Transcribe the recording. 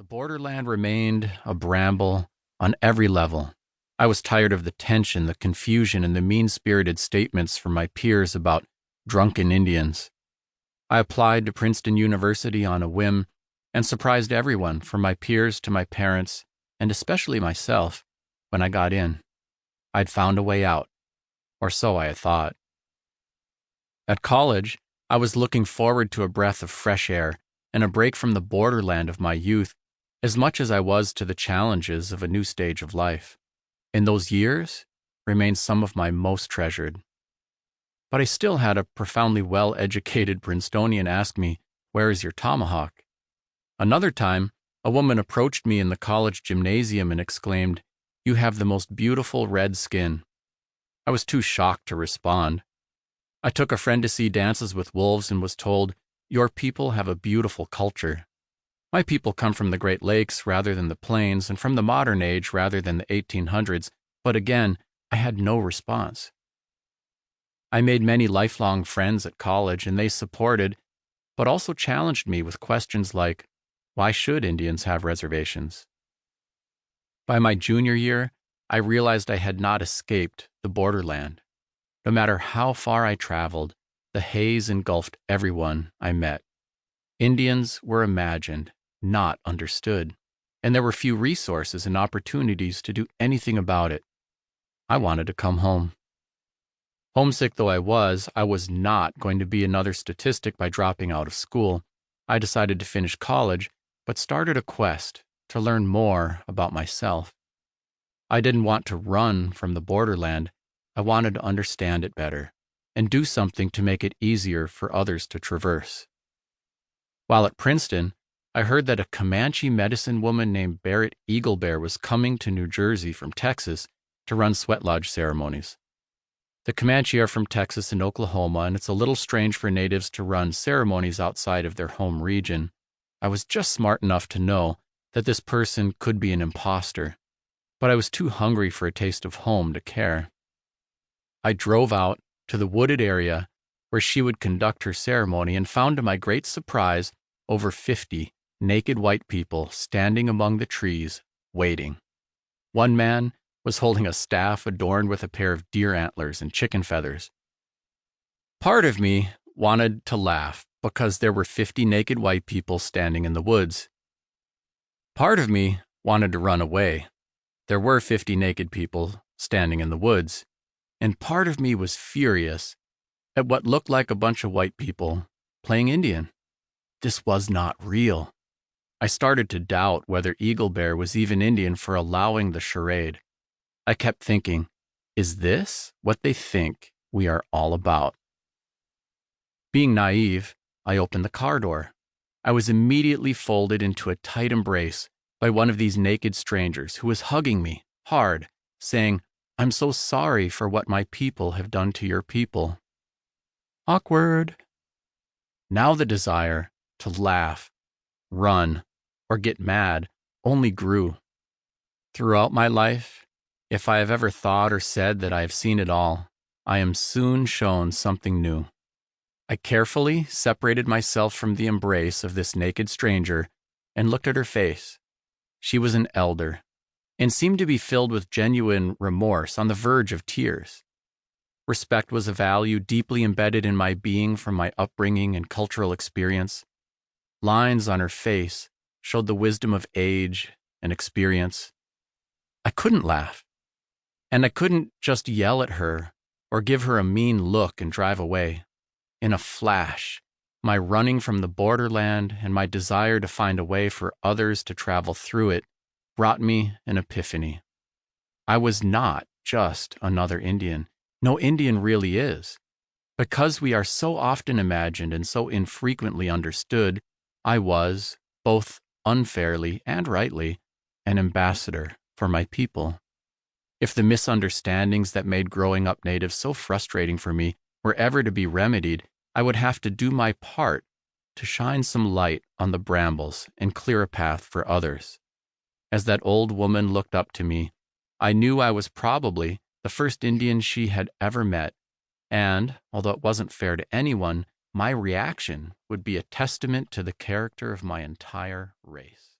borderland remained a bramble on every level. I was tired of the tension, the confusion, and the mean-spirited statements from my peers about drunken Indians. I applied to Princeton University on a whim and surprised everyone, from my peers to my parents, and especially myself, when I got in. I'd found a way out, or so I had thought. At college, I was looking forward to a breath of fresh air and a break from the borderland of my youth, as much as I was to the challenges of a new stage of life. In those years, remain some of my most treasured. But I still had a profoundly well-educated Princetonian ask me, "Where is your tomahawk?" Another time, a woman approached me in the college gymnasium and exclaimed, "You have the most beautiful red skin." I was too shocked to respond. I took a friend to see Dances with Wolves and was told, "Your people have a beautiful culture." My people come from the Great Lakes rather than the Plains, and from the modern age rather than the 1800s, but again, I had no response. I made many lifelong friends at college, and they supported, but also challenged me with questions like, why should Indians have reservations? By my junior year, I realized I had not escaped the borderland. No matter how far I traveled, the haze engulfed everyone I met. Indians were imagined, not understood, and there were few resources and opportunities to do anything about it. I wanted to come home. Homesick though I was not going to be another statistic by dropping out of school. I decided to finish college, but started a quest to learn more about myself. I didn't want to run from the borderland. I wanted to understand it better and do something to make it easier for others to traverse. While at Princeton, I heard that a Comanche medicine woman named Barrett Eaglebear was coming to New Jersey from Texas to run sweat lodge ceremonies. The Comanche are from Texas and Oklahoma, and it's a little strange for natives to run ceremonies outside of their home region. I was just smart enough to know that this person could be an imposter, but I was too hungry for a taste of home to care. I drove out to the wooded area where she would conduct her ceremony and found to my great surprise over 50 naked white people standing among the trees, waiting. One man was holding a staff adorned with a pair of deer antlers and chicken feathers. Part of me wanted to laugh because there were 50 naked white people standing in the woods. Part of me wanted to run away. There were 50 naked people standing in the woods. And part of me was furious at what looked like a bunch of white people playing Indian. This was not real. I started to doubt whether Eaglebear was even Indian for allowing the charade. I kept thinking, is this what they think we are all about? Being naive, I opened the car door. I was immediately folded into a tight embrace by one of these naked strangers who was hugging me hard, saying, "I'm so sorry for what my people have done to your people." Awkward. Now the desire to laugh, run, or get mad only grew. Throughout my life, if I have ever thought or said that I have seen it all, I am soon shown something new. I carefully separated myself from the embrace of this naked stranger and looked at her face. She was an elder and seemed to be filled with genuine remorse, on the verge of tears. Respect was a value deeply embedded in my being from my upbringing and cultural experience. Lines on her face showed the wisdom of age and experience. I couldn't laugh, and I couldn't just yell at her or give her a mean look and drive away. In a flash, my running from the borderland and my desire to find a way for others to travel through it brought me an epiphany. I was not just another Indian. No Indian really is. Because we are so often imagined and so infrequently understood, I was, both unfairly and rightly, an ambassador for my people. If the misunderstandings that made growing up Native so frustrating for me were ever to be remedied, I would have to do my part to shine some light on the brambles and clear a path for others. As that old woman looked up to me, I knew I was probably the first Indian she had ever met, and, although it wasn't fair to anyone, my reaction would be a testament to the character of my entire race.